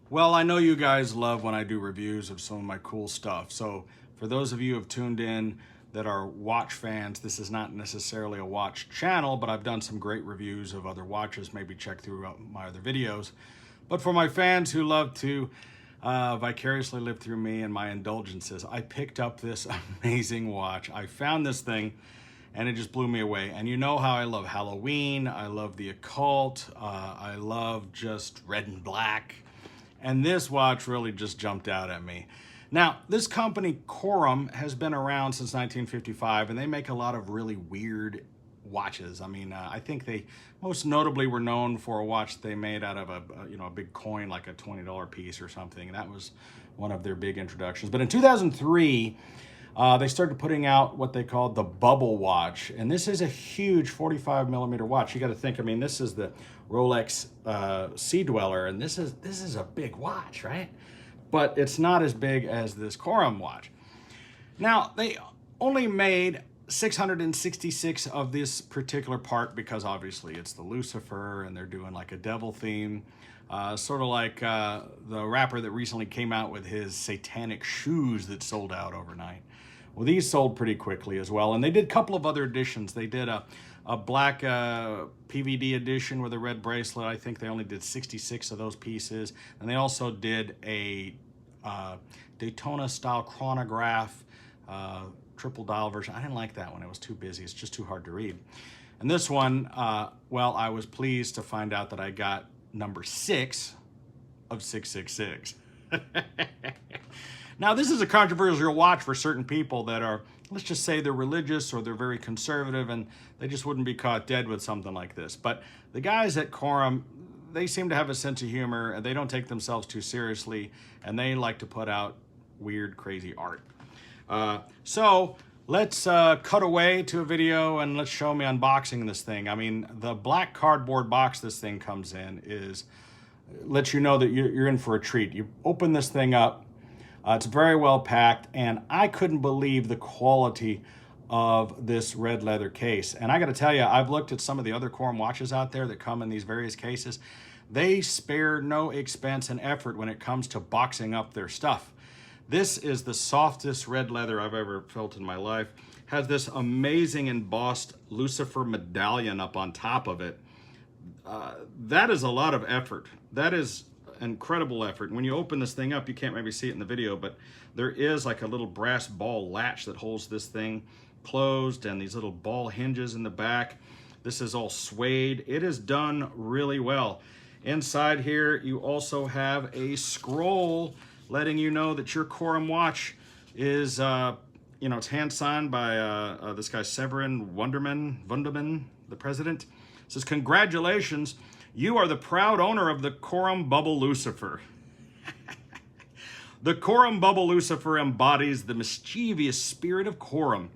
Well, I know you guys love when I do reviews of some of my cool stuff. So for those of you who have tuned in that are watch fans, this is not necessarily a watch channel, but I've done some great reviews of other watches. Maybe check through my other videos. But for my fans who love to vicariously live through me and my indulgences, I picked up this amazing watch. I found this thing and it just blew me away. And you know how I love Halloween, I love the occult, I love just red and black. And this watch really just jumped out at me. Now, this company, Corum, has been around since 1955, and they make a lot of really weird watches. I mean, I think they most notably were known for a watch they made out of a big coin, like a $20 piece or something. That was one of their big introductions. But in 2003, they started putting out what they called the Bubble watch. And this is a huge 45 millimeter watch. You got to think, I mean, this is the Rolex Sea Dweller, and this is a big watch, right? But it's not as big as this Corum watch. Now, they only made 666 of this particular part because obviously it's the Lucifer and they're doing like a devil theme. Sort of like the rapper that recently came out with his satanic shoes that sold out overnight. Well, these sold pretty quickly as well. And they did a couple of other editions. They did a black PVD edition with a red bracelet. I think they only did 66 of those pieces. And they also did a Daytona style chronograph triple dial version. I didn't like that one. It was too busy. It's just too hard to read. And this one, well, I was pleased to find out that I got number 6 of 666. Now, this is a controversial watch for certain people that are, let's just say they're religious or they're very conservative and they just wouldn't be caught dead with something like this. But the guys at Corum, they seem to have a sense of humor and they don't take themselves too seriously and they like to put out weird, crazy art. So let's cut away to a video and let's show me unboxing this thing. I mean, the black cardboard box this thing comes in lets you know that you're in for a treat. You open this thing up. It's very well packed, and I couldn't believe the quality of this red leather case. And I got to tell you, I've looked at some of the other Corum watches out there that come in these various cases. They spare no expense and effort when it comes to boxing up their stuff. This is the softest red leather I've ever felt in my life. Has this amazing embossed Lucifer medallion up on top of it. That is a lot of effort. That is incredible effort. When you open this thing up, you can't maybe see it in the video, but there is like a little brass ball latch that holds this thing closed and these little ball hinges in the back. This is all suede. It is done really well. Inside here, you also have a scroll letting you know that your Corum watch is, it's hand signed by this guy Severin Wunderman, the president. It says, "Congratulations. You are the proud owner of the Corum Bubble Lucifer." The Corum Bubble Lucifer embodies the mischievous spirit of Corum.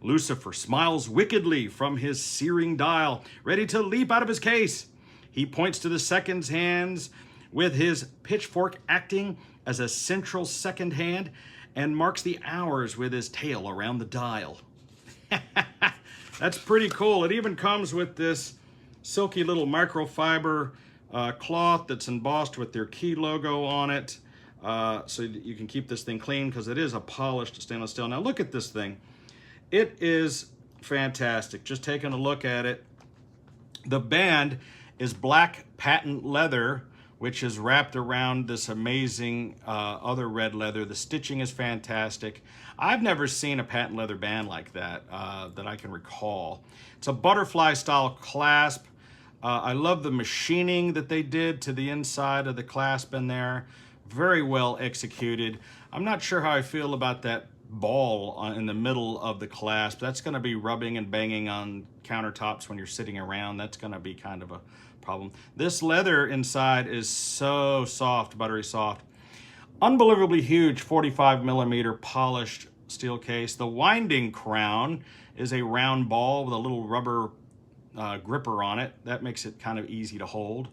Lucifer smiles wickedly from his searing dial, ready to leap out of his case. He points to the seconds hands with his pitchfork acting as a central second hand and marks the hours with his tail around the dial. That's pretty cool. It even comes with this silky little microfiber cloth that's embossed with their key logo on it, so that you can keep this thing clean because it is a polished stainless steel. Now look at this thing. It is fantastic. Just taking a look at it. The band is black patent leather, which is wrapped around this amazing other red leather. The stitching is fantastic. I've never seen a patent leather band like that that I can recall. It's a butterfly style clasp. I love the machining that they did to the inside of the clasp in there. Very well executed. I'm not sure how I feel about that ball in the middle of the clasp. That's going to be rubbing and banging on countertops when you're sitting around. That's going to be kind of a problem. This leather inside is so soft, buttery soft. Unbelievably huge 45 millimeter polished steel case. The winding crown is a round ball with a little rubber gripper on it. That makes it kind of easy to hold.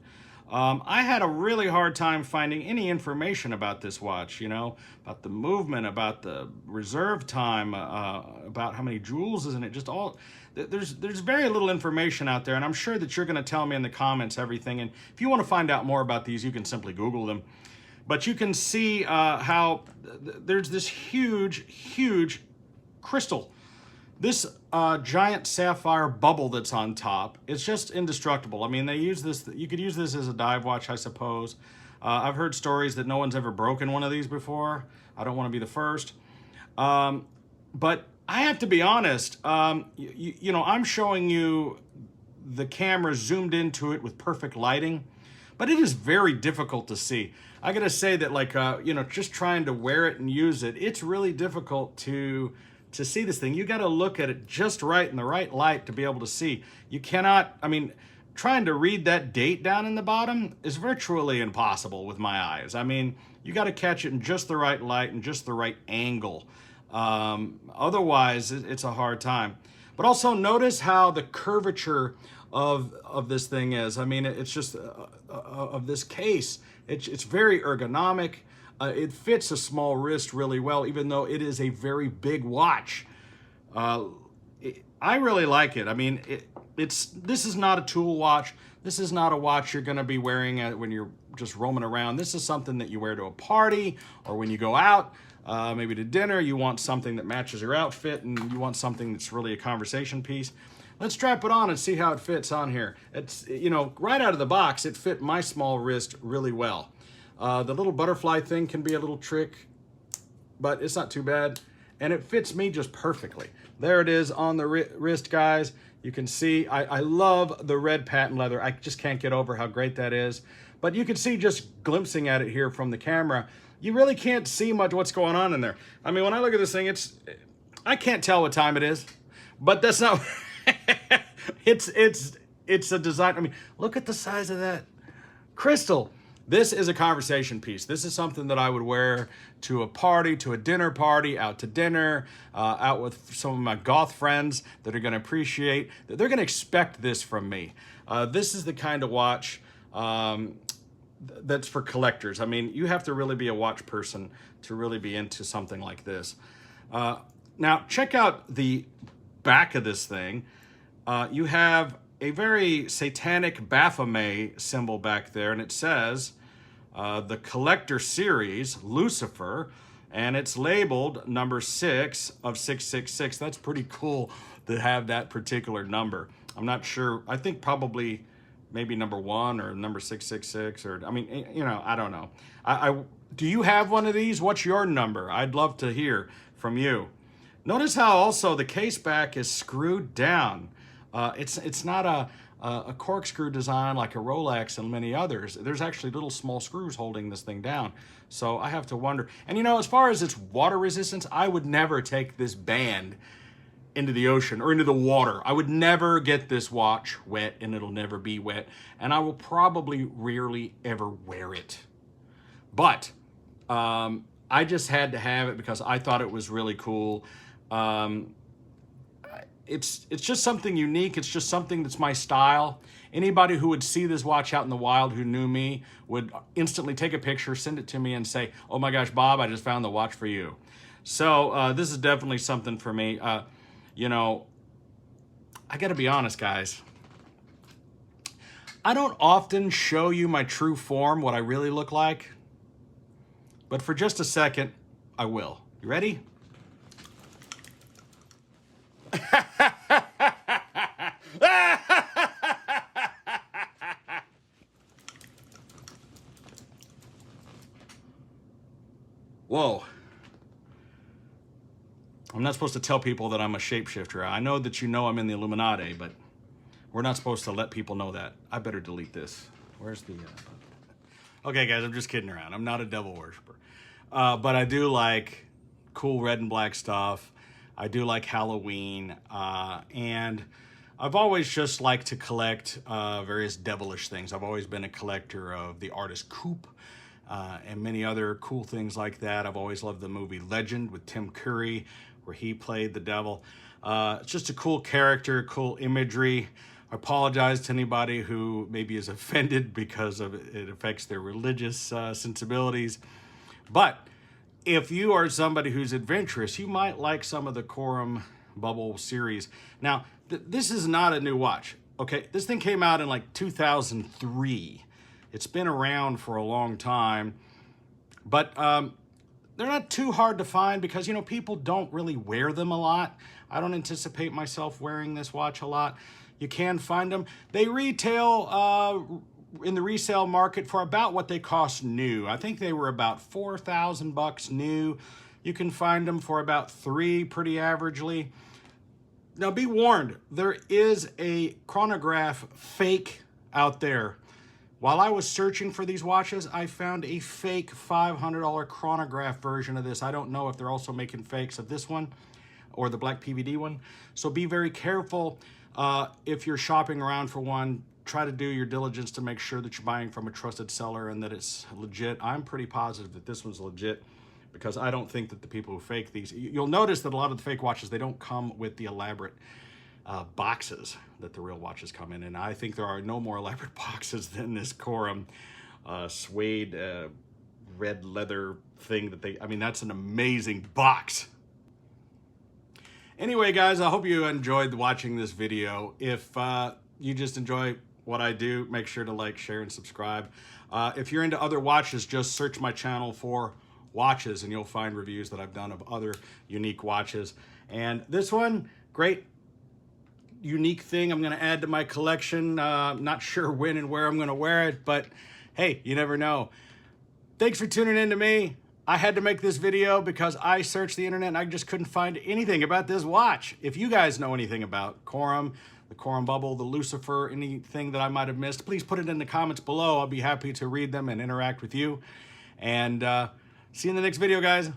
I had a really hard time finding any information about this watch, you know, about the movement, about the reserve time, about how many joules is in it, just all, there's very little information out there, and I'm sure that you're going to tell me in the comments everything, and if you want to find out more about these, you can simply Google them. But you can see how there's this huge crystal. This giant sapphire bubble that's on top, it's just indestructible. I mean, they use this, you could use this as a dive watch, I suppose. I've heard stories that no one's ever broken one of these before. I don't want to be the first. But I have to be honest, you know, I'm showing you the camera zoomed into it with perfect lighting, but it is very difficult to see. I gotta say that, like, you know, just trying to wear it and use it, it's really difficult to see this thing. You got to look at it just right in the right light to be able to see. You cannot, I mean, trying to read that date down in the bottom is virtually impossible with my eyes. I mean, you got to catch it in just the right light and just the right angle. Otherwise, it's a hard time. But also notice how the curvature of this thing is. I mean, it's just of this case. It's very ergonomic. It fits a small wrist really well, even though it is a very big watch. I really like it. I mean, this is not a tool watch. This is not a watch you're going to be wearing when you're just roaming around. This is something that you wear to a party, or when you go out, maybe to dinner. You want something that matches your outfit, and you want something that's really a conversation piece. Let's strap it on and see how it fits on here. It's, you know, right out of the box, it fit my small wrist really well. The little butterfly thing can be a little trick, but it's not too bad. And it fits me just perfectly. There it is on the wrist, guys. You can see, I love the red patent leather. I just can't get over how great that is. But you can see, just glimpsing at it here from the camera, you really can't see much what's going on in there. I mean, when I look at this thing, I can't tell what time it is, but that's not, it's a design. I mean, look at the size of that crystal. This is a conversation piece. This is something that I would wear to a party, to a dinner party, out to dinner, out with some of my goth friends that are going to appreciate, that they're going to expect this from me. This is the kind of watch that's for collectors. I mean, you have to really be a watch person to really be into something like this. Now, check out the back of this thing. You have a very satanic Baphomet symbol back there, and it says the Collector Series, Lucifer, and it's labeled number 6 of 666. That's pretty cool to have that particular number. I'm not sure. I think probably maybe number 1 or number 666, or, I mean, you know, I don't know. Do you have one of these? What's your number? I'd love to hear from you. Notice how also the case back is screwed down. It's not a corkscrew design like a Rolex and many others. There's actually little small screws holding this thing down. So I have to wonder. And you know, as far as its water resistance, I would never take this band into the ocean or into the water. I would never get this watch wet, and it'll never be wet. And I will probably rarely ever wear it. But I just had to have it because I thought it was really cool. It's just something unique. It's just something that's my style. Anybody who would see this watch out in the wild who knew me would instantly take a picture, send it to me, and say, "Oh my gosh, Bob, I just found the watch for you." So this is definitely something for me. You know, I gotta be honest, guys. I don't often show you my true form, what I really look like. But for just a second, I will. You ready? Whoa. I'm not supposed to tell people that I'm a shapeshifter. I know that you know I'm in the Illuminati, but we're not supposed to let people know that. I better delete this. Where's the... Okay, guys, I'm just kidding around. I'm not a devil worshiper. But I do like cool red and black stuff. I do like Halloween. And I've always just liked to collect various devilish things. I've always been a collector of the artist Coop and many other cool things like that. I've always loved the movie Legend with Tim Curry, where he played the devil. It's just a cool character, cool imagery. I apologize to anybody who maybe is offended because of it affects their religious sensibilities. But if you are somebody who's adventurous, you might like some of the Corum Bubble series. Now, this is not a new watch, okay? This thing came out in like 2003. It's been around for a long time, but they're not too hard to find because, you know, people don't really wear them a lot. I don't anticipate myself wearing this watch a lot. You can find them. They retail in the resale market for about what they cost new. I think they were about $4,000 new. You can find them for about $3,000 pretty averagely. Now be warned, there is a chronograph fake out there. While I was searching for these watches, I found a fake $500 chronograph version of this. I don't know if they're also making fakes of this one or the black PVD one. So be very careful if you're shopping around for one. Try to do your diligence to make sure that you're buying from a trusted seller and that it's legit. I'm pretty positive that this one's legit because I don't think that the people who fake these, you'll notice that a lot of the fake watches, they don't come with the elaborate boxes that the real watches come in. And I think there are no more elaborate boxes than this Corum suede red leather thing that I mean, that's an amazing box. Anyway, guys, I hope you enjoyed watching this video. If you just enjoy what I do, make sure to like, share, and subscribe. If you're into other watches, just search my channel for watches and you'll find reviews that I've done of other unique watches. And this one, great unique thing I'm going to add to my collection. Not sure when and where I'm going to wear it, but hey, you never know. Thanks for tuning in to me. I had to make this video because I searched the internet and I just couldn't find anything about this watch. If you guys know anything about Corum, the Corum Bubble, the Lucifer, anything that I might have missed, please put it in the comments below. I'll be happy to read them and interact with you. And see you in the next video, guys.